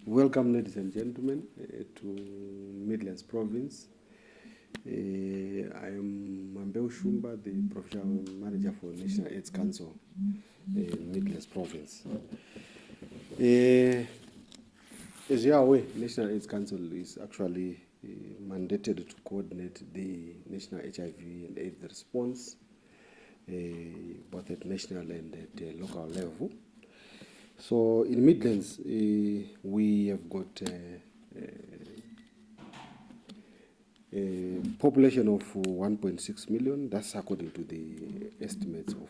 Welcome, ladies and gentlemen, to Midlands Province. I am Mambeu Shumba, the Professional Manager for National AIDS Council in Midlands Province. As you are aware, National AIDS Council is actually mandated to coordinate the national HIV and AIDS response, both at national and at local level. So in Midlands, we have got a population of 1.6 million. That's according to the estimates of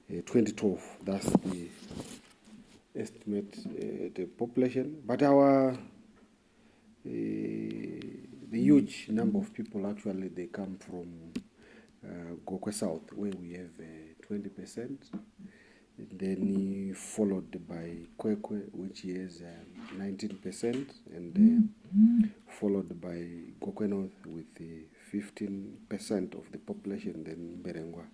2012. That's the estimate, the population. But our the huge number of people actually they come from Gokwe South, where we have 20%. Then followed by Kwekwe, which is 19%, and followed by Gokwe North with 15% of the population, then Berengwa,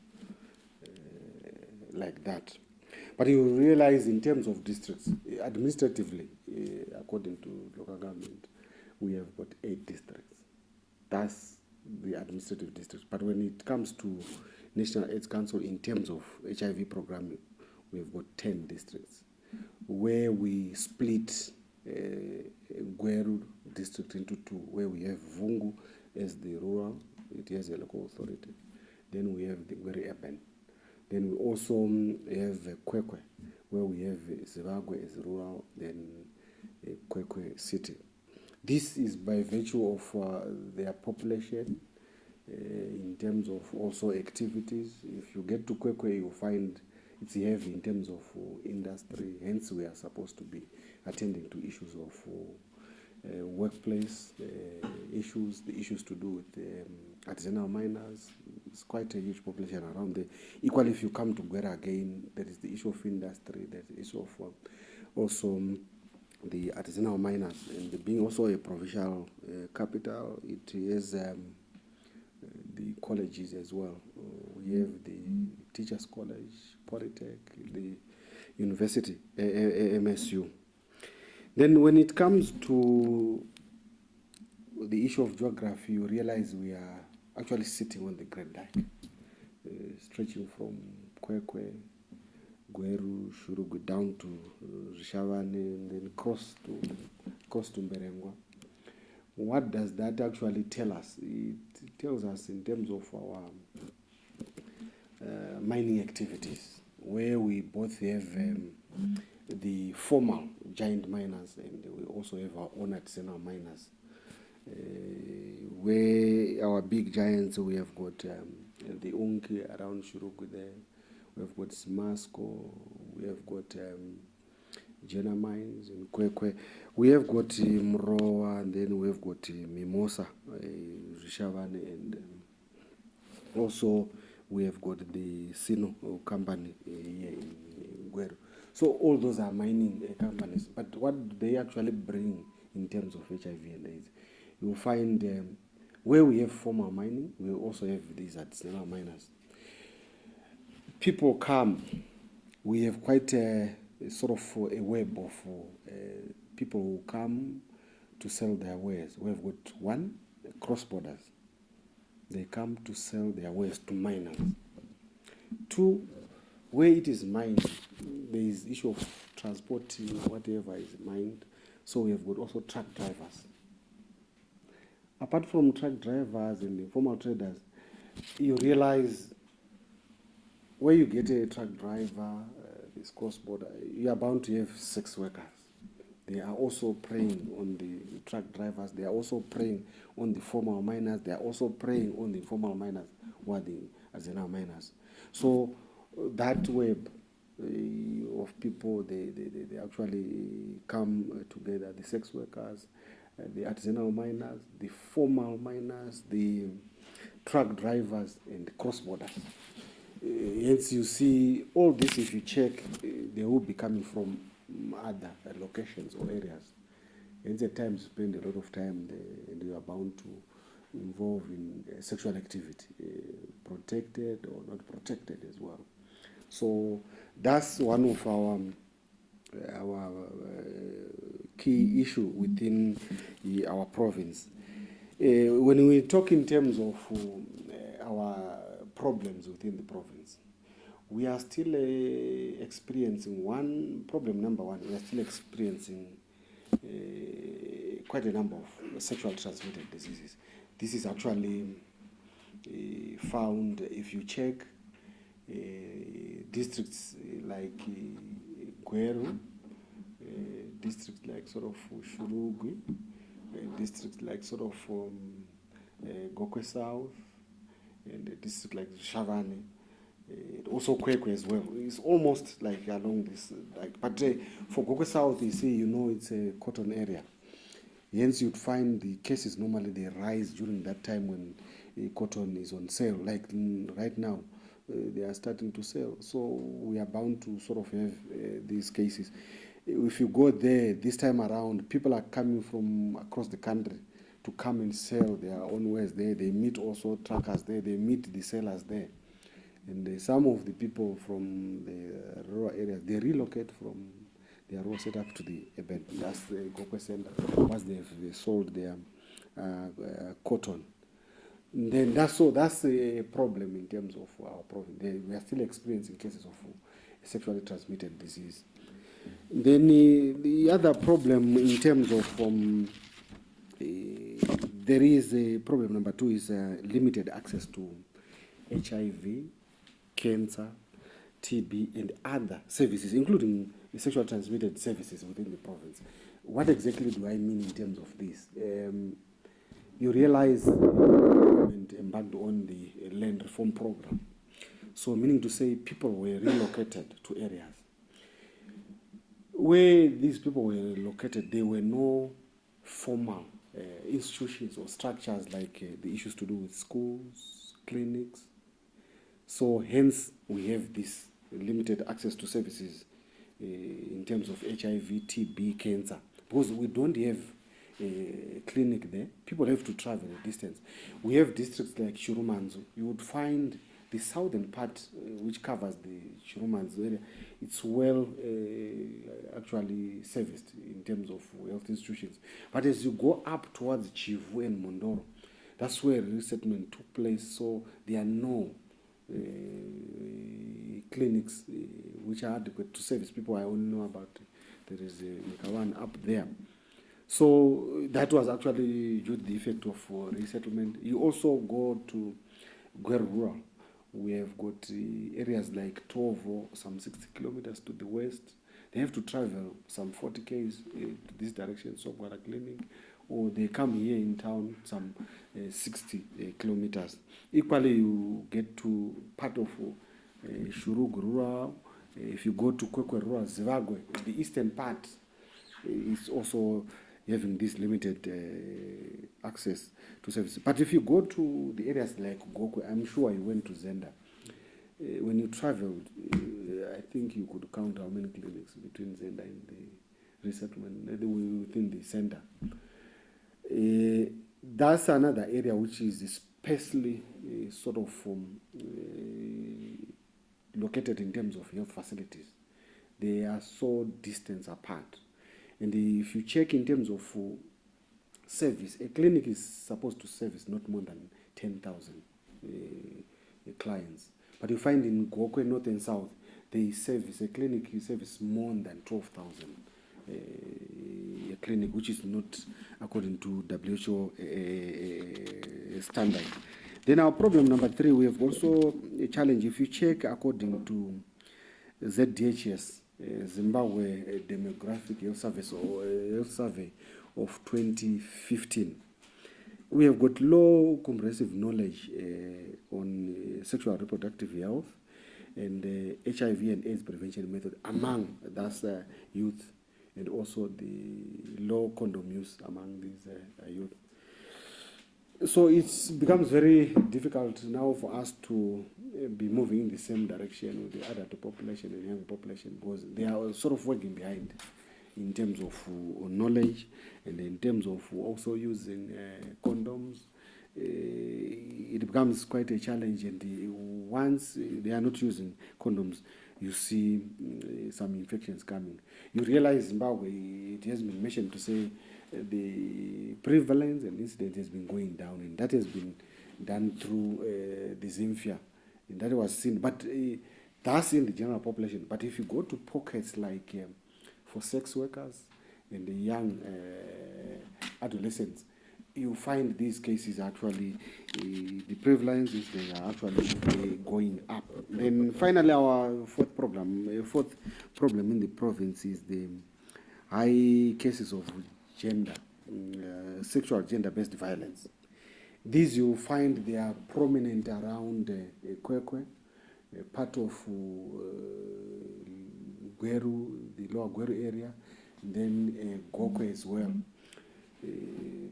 like that. But you realize in terms of districts, administratively, according to local government, we have got 8 districts. That's the administrative districts. But when it comes to National AIDS Council in terms of HIV programming, we've got 10 districts, where we split Gweru district into 2, where we have Vungu as the rural, it has a local authority. Then we have the Gweru urban. Then we also have Kwekwe, where we have Zimbabwe as rural, then Kwekwe city. This is by virtue of their population, in terms of also activities. If you get to Kwekwe, you'll find it's heavy in terms of industry. Hence, we are supposed to be attending to issues of workplace issues, the issues to do with artisanal miners. It's quite a huge population around there. Equally, if you come to Gwera again, there is the issue of industry, there's the issue of also the artisanal miners, and being also a provincial capital, it is the colleges as well. We have the Teachers College, Polytech, the University, MSU. Then when it comes to the issue of geography, you realize we are actually sitting on the Great Dyke, stretching from Kwekwe, Gweru, Shurugu down to Rishavane, and then cross to Mberengwa. What does that actually tell us? It tells us in terms of our mining activities, where we both have the formal giant miners, and we also have our own artisanal miners. Where our big giants, we have got the Unki around Shurugu there, we have got Simasco, we have got Jena Mines in Kwekwe, we have got Mroa, and then we have got Mimosa, Rishavane, and also we have got the Sino company here in Gweru. So all those are mining companies. But what do they actually bring in terms of HIV and AIDS? You will find where we have formal mining, we also have these artisanal miners. People come, we have quite a sort of a web of people who come to sell their wares. We have got 1, cross borders. They come to sell their wares to miners. 2, where it is mined, there is issue of transporting whatever is mined. So we have got also truck drivers. Apart from truck drivers and informal traders, you realize where you get a truck driver, this cross-border, you are bound to have sex workers. They are also preying on the truck drivers. They are also preying on the formal miners. They are also preying on the informal miners, who are the artisanal miners. So that web of people, they actually come together, the sex workers, the artisanal miners, the formal miners, the truck drivers, and the cross-border. Hence, you see all this, if you check, they will be coming from other locations or areas. Hence, at times, you spend a lot of time there, and you are bound to involve in sexual activity, protected or not protected as well. So that's one of our key issue within our province. When we talk in terms of our problems within the province, we are still experiencing problem number one, we are still experiencing quite a number of sexual transmitted diseases. This is actually found if you check districts like Gweru, districts like sort of Shurugwi, districts like sort of Gokwe South, and a district like Shavane, also Kwekwe as well. It's almost like along this, but for Gokwe South, you see, it's a cotton area. Hence, you'd find the cases normally they rise during that time when cotton is on sale. Like right now, they are starting to sell. So we are bound to sort of have these cases. If you go there this time around, people are coming from across the country to come and sell their own wares there. They meet also truckers there. They meet the sellers there. And some of the people from the rural areas, they relocate from their rural setup to the urban. That's the Gokwe Center. Once they've sold their cotton. Then that's a problem in terms of our province. We are still experiencing cases of sexually transmitted disease. Then the other problem in terms of there is a problem number two is limited access to HIV, cancer, TB, and other services, including sexual transmitted services within the province. What exactly do I mean in terms of this? You realize the government embarked on the land reform program. So meaning to say people were relocated to areas. Where these people were located, there were no formal institutions or structures like the issues to do with schools, clinics. So hence we have this limited access to services in terms of HIV, TB, cancer, because we don't have a clinic there. People have to travel a distance. We have districts like Chirumanzu. You would find the southern part, which covers the Chirumanzu area, it's well actually serviced in terms of health institutions. But as you go up towards Chivu and Mondoro, that's where resettlement took place. So there are no clinics which are adequate to service people. I only know about there is one up there. So that was actually due to the effect of resettlement. You also go to Gweru Rural. We have got areas like Tovo, some 60 kilometers to the west. They have to travel some 40 k's to this direction, so for a clinic, or they come here in town some 60 kilometers. Equally, you get to part of Shurug Rural. If you go to Kwekwe Rural, Zimbabwe, the eastern part is also having this limited access to services. But if you go to the areas like Gokwe, I'm sure you went to Zenda. When you traveled, I think you could count how many clinics between Zenda and the resettlement within the center. That's another area which is especially sort of located in terms of health facilities. They are so distant apart. And if you check in terms of service, a clinic is supposed to service not more than 10,000 clients. But you find in Gokwe, North and South, they service, a clinic service more than 12,000. A clinic, which is not according to WHO standard. Then our problem number three, we have also a challenge. If you check according to ZDHS, Zimbabwe Demographic Health Service or Health Survey of 2015, we have got low comprehensive knowledge on sexual and reproductive health and HIV and AIDS prevention method among that's youth, and also the low condom use among these youth. So it becomes very difficult now for us to be moving in the same direction with the adult population and young population, because they are sort of working behind in terms of knowledge and in terms of also using condoms. It becomes quite a challenge, and once they are not using condoms, you see some infections coming. You realize Zimbabwe, it has been mentioned to say the prevalence and incidence has been going down, and that has been done through the Zimfia, and that was seen, but that's in the general population. But if you go to pockets like for sex workers and the young adolescents, you find these cases actually, the prevalences, they are actually going up. Then finally, our fourth problem in the province is the high cases of sexual gender-based violence. These you find they are prominent around Kwekwe, part of Gweru, the lower Gweru area, and then Gokwe as well.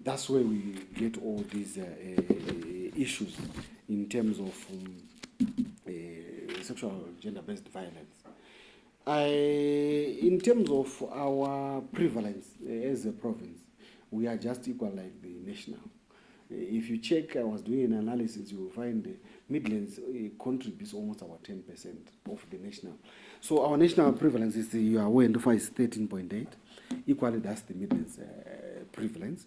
That's where we get all these issues in terms of sexual gender-based violence. In terms of our prevalence as a province, we are just equal like the national. If you check, I was doing an analysis, you will find the Midlands contributes almost about 10% of the national. So our national prevalence is, you are aware, is 13.8. Equally, that's the Midlands prevalence.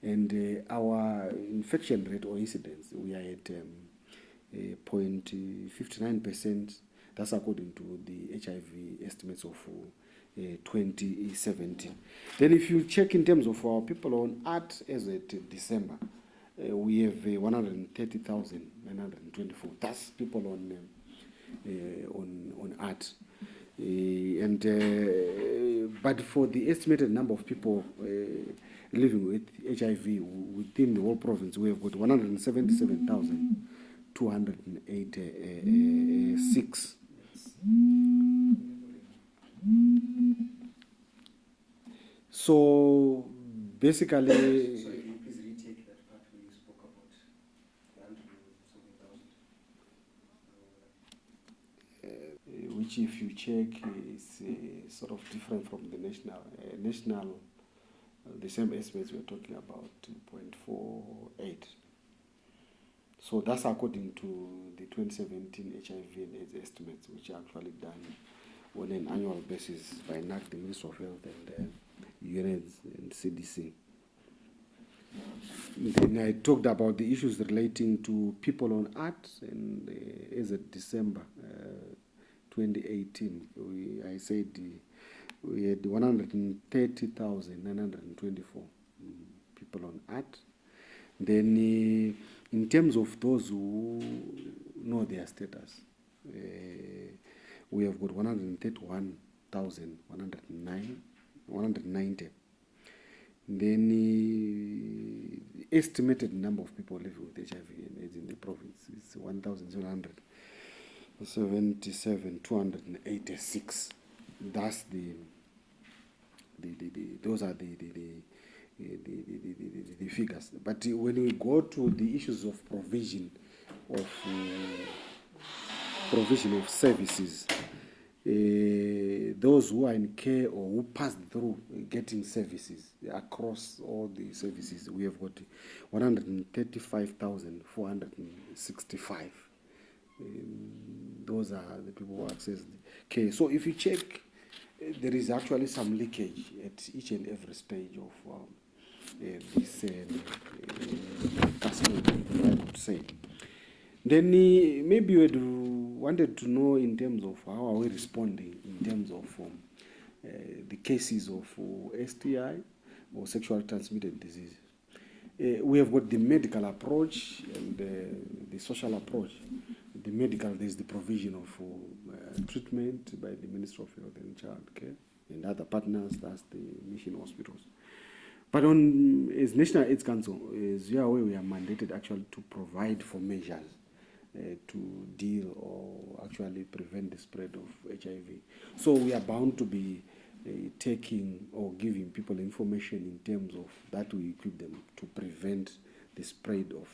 And our infection rate or incidence, we are at 0.59%. That's according to the HIV estimates of 2017. Then if you check in terms of our people on art as at December, we have 130,924. That's people on art. But for the estimated number of people living with HIV within the whole province, we have got 177,286. So basically, so you please retake that part where you spoke about 100,000. Which, if you check, is sort of different from the national. The same estimates we're talking about 2.48. So that's according to the 2017 HIV and AIDS estimates, which are actually done on an annual basis by NAC, the Ministry of Health, and UNAIDS and CDC. Then I talked about the issues relating to people on art, and as of December 2018, I said we had 130,924 people on art. Then in terms of those who know their status, we have got 131,190. Then the estimated number of people living with HIV and AIDS in the province is 1,777,286. That's those are the figures. But when we go to the issues of provision of services, those who are in care or who passed through getting services across all the services, we have got 135,465. Those are the people who access the care. So if you check, there is actually some leakage at each and every stage of this cascade, I would say. Then maybe you wanted to know in terms of how are we responding in terms of the cases of STI or sexually transmitted disease. We have got the medical approach and the social approach. The medical, there is the provision of treatment by the Ministry of Health and Child Care and other partners, that's the mission hospitals. But as National AIDS Council, as you are aware, we are mandated actually to provide for measures to deal or actually prevent the spread of HIV. So we are bound to be taking or giving people information in terms of that we equip them to prevent the spread of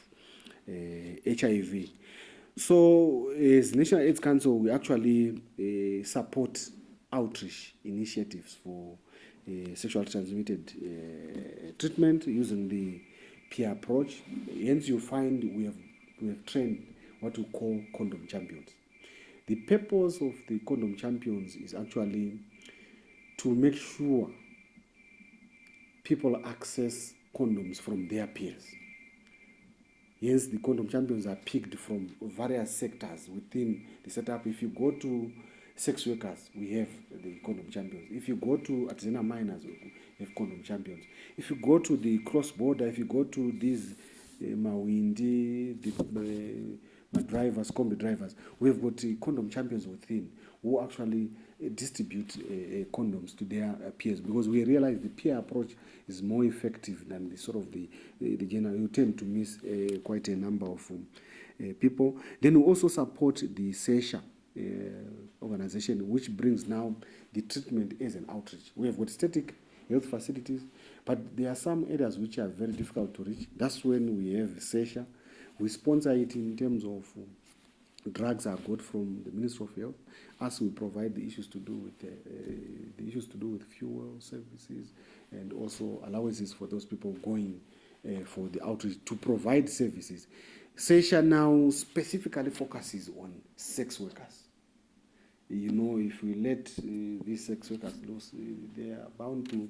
HIV. So as National AIDS Council, we actually support outreach initiatives for sexually transmitted treatment using the peer approach. Hence you find we have trained what we call condom champions. The purpose of the condom champions is actually to make sure people access condoms from their peers. Hence, the condom champions are picked from various sectors within the setup. If you go to sex workers, we have the condom champions. If you go to artisanal miners, we have condom champions. If you go to the cross-border, if you go to these Mawindi, the drivers, combi drivers, we've got condom champions within who actually distribute condoms to their peers, because we realize the peer approach is more effective than the sort of the general. You tend to miss quite a number of people. Then we also support the SESHA organization, which brings now the treatment as an outreach. We have got static health facilities, but there are some areas which are very difficult to reach. That's when we have SESHA. We sponsor it in terms of drugs are got from the Ministry of Health, as we provide the issues to do with fuel services and also allowances for those people going for the outreach to provide services. SESHA now specifically focuses on sex workers. You know, if we let these sex workers loose, they are bound to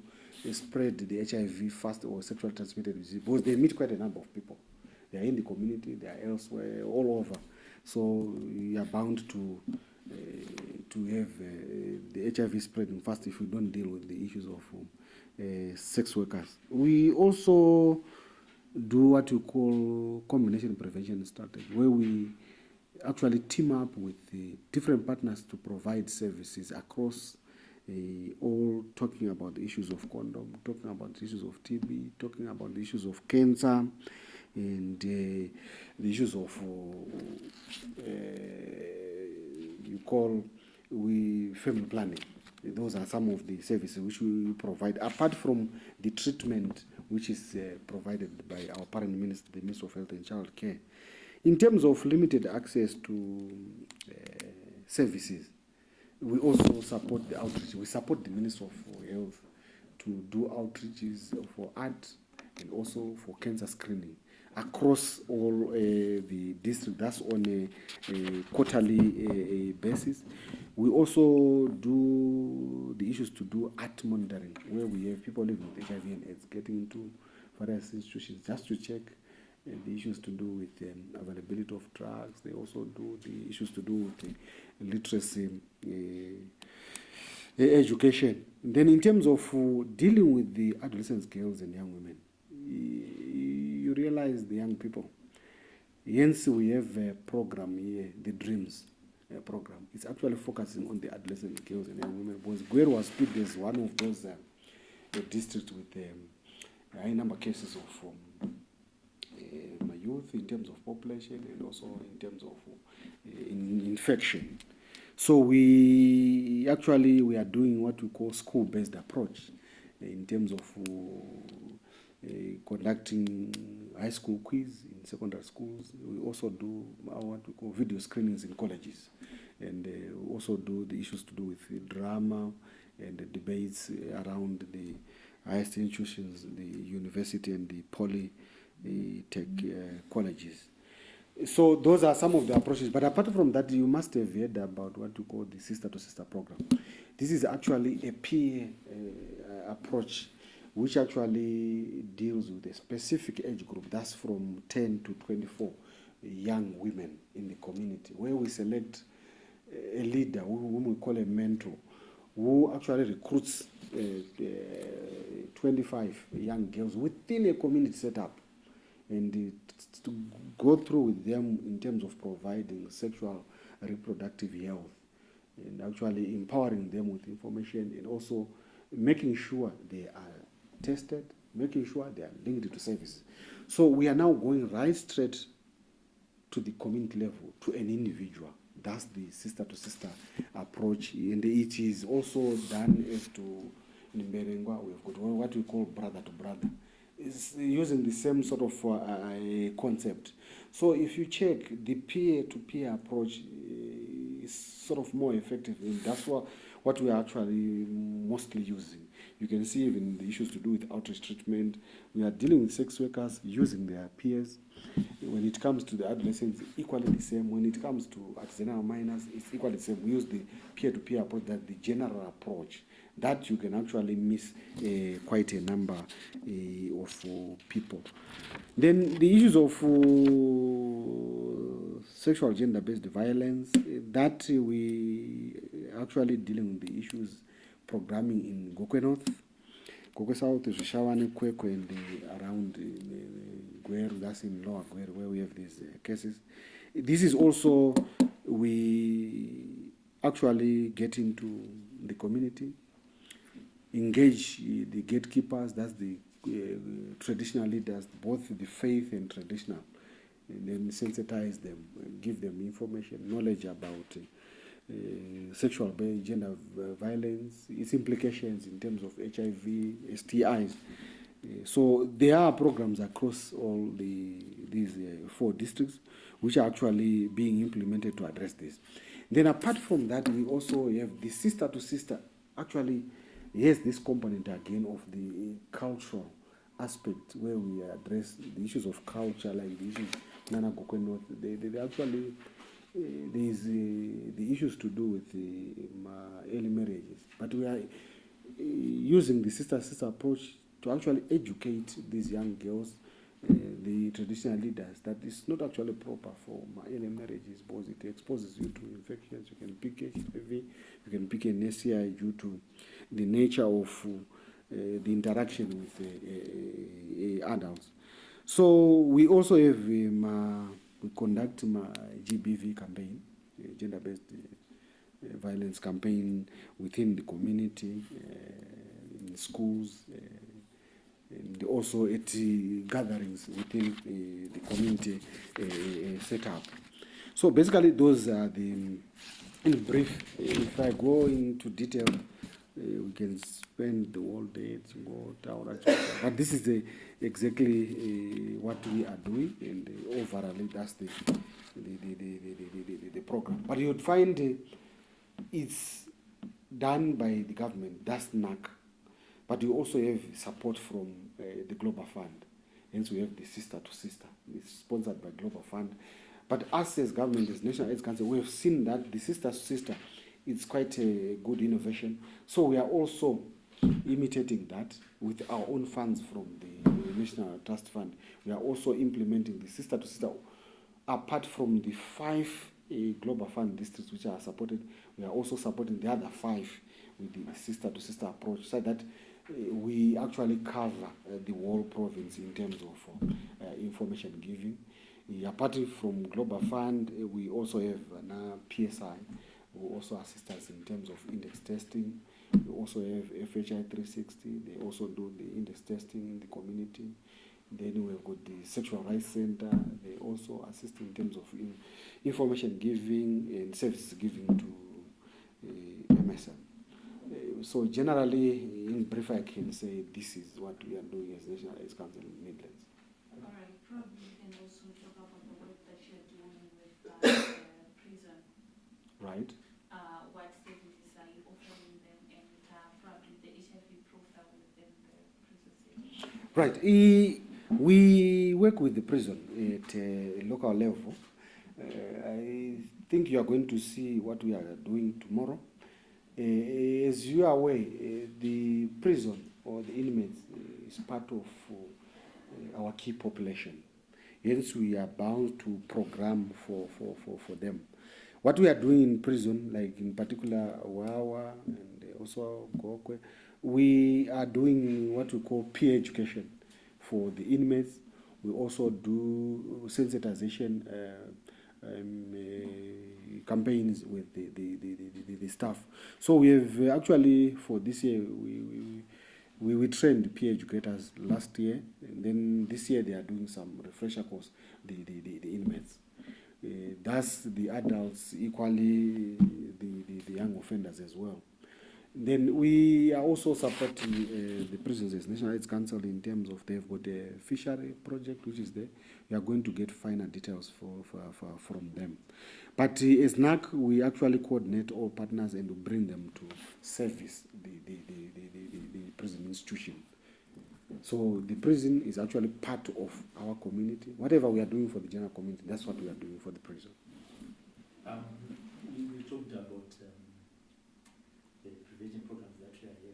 spread the HIV fast or sexually transmitted disease, because they meet quite a number of people. They are in the community, they are elsewhere, all over. So you are bound to have the HIV spreading fast if we don't deal with the issues of sex workers. We also do what we call combination prevention strategy, where we actually team up with different partners to provide services across all, talking about the issues of condom, talking about the issues of TB, talking about the issues of cancer, and the issues of family planning. Those are some of the services which we provide, apart from the treatment which is provided by our parent minister, the Minister of Health and Child Care. In terms of limited access to services, we also support the outreach. We support the Minister of Health to do outreaches for art and also for cancer screening across all the district. That's on a quarterly basis. We also do the issues to do art monitoring, where we have people living with HIV and AIDS getting into various institutions just to check the issues to do with availability of drugs. They also do the issues to do with literacy, education. Then in terms of dealing with the adolescents, girls and young women, you realize the young people. Hence we have a program here, the Dreams program. It's actually focusing on the adolescent girls and young women, because Gweru was picked as one of those districts with high number cases of youth in terms of population and also in terms of infection. So we are doing what we call school-based approach in terms of conducting high school quiz in secondary schools. We also do what we call video screenings in colleges, and we also do the issues to do with drama and the debates around the highest institutions, the university and the polytech colleges. So those are some of the approaches. But apart from that, you must have heard about what we call the sister-to-sister program. This is actually a peer approach which actually deals with a specific age group. That's from 10 to 24 young women in the community, where we select a leader whom we call a mentor, who actually recruits 25 young girls within a community setup, and to go through with them in terms of providing sexual reproductive health and actually empowering them with information, and also making sure they are tested, making sure they are linked to services. So we are now going right straight to the community level, to an individual. That's the sister-to-sister approach, and it is also done as to in Berengwa. We've got what we call brother-to-brother. It's using the same sort of concept. So if you check, the peer-to-peer approach is sort of more effective, and that's what we are actually mostly using. You can see even the issues to do with outreach treatment. We are dealing with sex workers using their peers. When it comes to the adolescents, equally the same. When it comes to artisanal minors, it's equally the same. We use the peer-to-peer approach, that the general approach that you can actually miss quite a number of people. Then the issues of sexual gender-based violence, that we actually dealing with the issues programming in Gokwe North, Gokwe South, Zvishavane, Kwekwe, and around Gweru, that's in Lower Gweru, where we have these cases. This is also, we actually get into the community, engage the gatekeepers, that's the traditional leaders, both the faith and traditional, and then sensitize them, give them information, knowledge about sexual gender violence, its implications in terms of HIV, STIs. So there are programs across all these 4 districts which are actually being implemented to address this. Then apart from that, we also have the sister to sister. Actually, yes, this component again of the cultural aspect where we address the issues of culture, like the issues Nana Gokwe North. They actually there's the issues to do with the early marriages, but we are using the sister approach to actually educate these young girls, the traditional leaders, that it's not actually proper for early marriages because it exposes you to infections. You can pick HIV, you can pick an STI due to the nature of the interaction with adults. So we also have we conduct GBV campaign, gender-based violence campaign within the community, in schools, and also at gatherings within the community setup. So basically those are the, in brief, if I go into detail, we can spend the whole day to go down. But this is exactly what we are doing, and overall that's the program. But you would find it's done by the government, that's NAC. But you also have support from the Global Fund. Hence we have the sister to sister. It's sponsored by Global Fund. But us as government, as National AIDS Council, we have seen that the sister to sister, it's quite a good innovation. So we are also imitating that with our own funds from the National Trust Fund. We are also implementing the sister to sister. Apart from the 5 Global Fund districts which are supported, we are also supporting the other 5 with the sister to sister approach, so that we actually cover the whole province in terms of information giving. Apart from Global Fund, we also have PSI, who also assist us in terms of index testing. We also have FHI 360, they also do the index testing in the community. Then we've got the Sexual Rights Center, they also assist in terms of information giving and service giving to MSM. So generally, in brief, I can say this is what we are doing as National AIDS Council in Midlands. All right, probably you can also talk about the work that you're doing with prison. Right. What services are you offering them, and probably the HIV profile within the prison setting? Right. We work with the prison at a local level. I think you are going to see what we are doing tomorrow. As you are aware, the prison or the inmates is part of our key population. Hence, we are bound to program for them. What we are doing in prison, like in particular Wawa and also Gokwe, we are doing what we call peer education for the inmates. We also do sensitization campaigns with the staff. So we have actually, for this year, we trained peer educators last year, and then this year they are doing some refresher course, the inmates. That's the adults, equally the young offenders as well. Then we are also supporting the prisons as National AIDS Council in terms of they've got a fishery project which is there. We are going to get finer details from them. But as NAC, we actually coordinate all partners and we bring them to service the prison institution. So the prison is actually part of our community. Whatever we are doing for the general community, that's what we are doing for the prison. We talked about the prevention programs that we are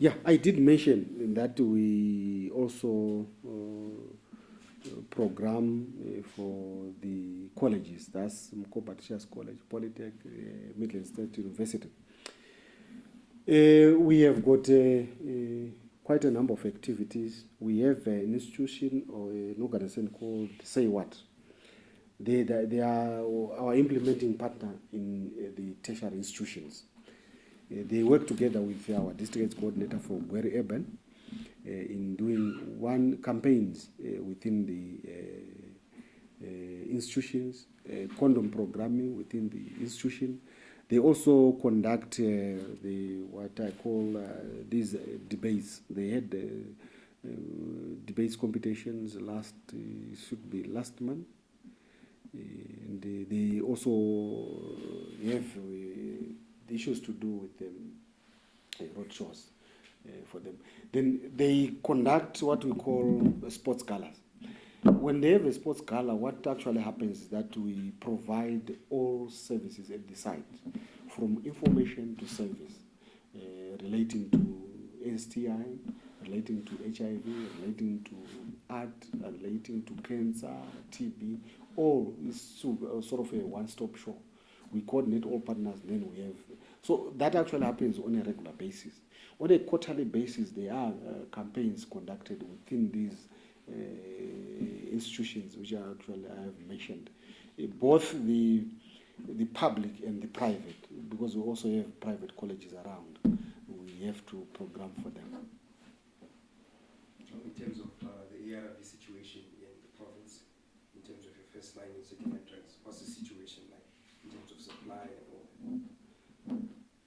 Yeah, I did mention that we also program for the colleges. That's Mkopa Teachers College, Polytech, Midlands State University. We have got quite a number of activities. We have an institution or an organization called Say What. They are our implementing partner in the tertiary institutions. They work together with our district coordinator for Buere Urban in doing one campaigns within the institutions, condom programming within the institution. They also conduct what I call these debates. They had debates competitions should be last month. And they also have the issues to do with road shows for them. Then they conduct what we call sports galas. When they have a sports gala, what actually happens is that we provide all services at the site, from information to service, relating to STI, relating to HIV, relating to art, relating to cancer, TB, all is sort of a one-stop shop. We coordinate all partners, then we have. So that actually happens on a regular basis. On a quarterly basis, there are campaigns conducted within these institutions, which are actually I have mentioned, both the public and the private, because we also have private colleges around. We have to program for them. In terms of the ARV situation in the province, in terms of your first line and second line drugs, what's the situation like in terms of supply and all that?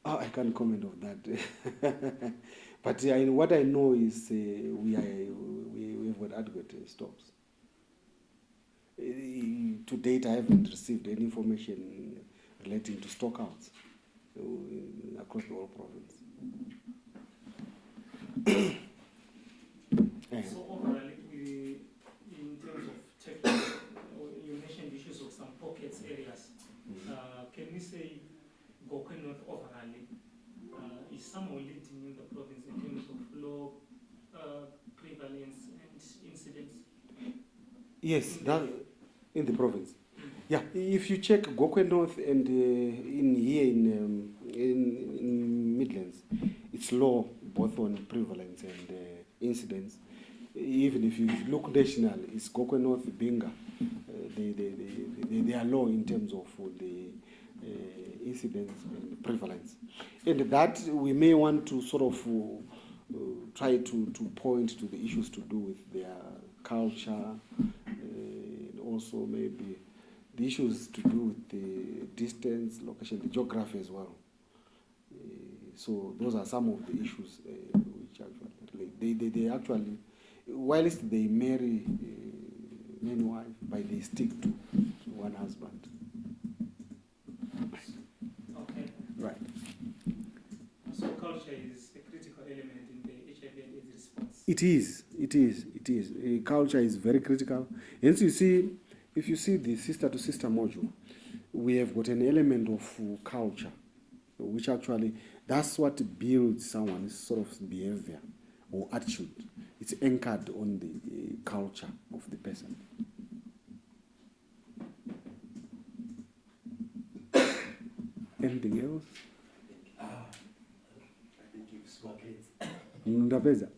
Oh, I can't comment on that. But what I know is we have got adequate stocks. To date, I haven't received any information relating to stockouts across the whole province. So overall, in terms of tackling, you mentioned issues of some pockets areas. Can we say Gokwe North overall is somehow leading in the province in terms of low prevalence and incidence? Yes, that in the province. Yeah, if you check Gokwe North and in here in Midlands, it's low both on prevalence and incidence. Even if you look national, it's Gokwe North, Binga. They are low in terms of the incidence and prevalence. And that we may want to sort of try to point to the issues to do with their culture, and also maybe the issues to do with the distance, location, the geography as well. So those are some of the issues which actually they actually, whilst they marry many wives, but they stick to one husband. Okay. Right. So culture is a critical element in the HIV and AIDS response. It is. Culture is very critical. Hence, you see, if you see the sister-to-sister module, we have got an element of culture, which actually, that's what builds someone's sort of behavior or attitude. It's anchored on the culture of the person. Anything else? I think you've spoken. Ndapeza.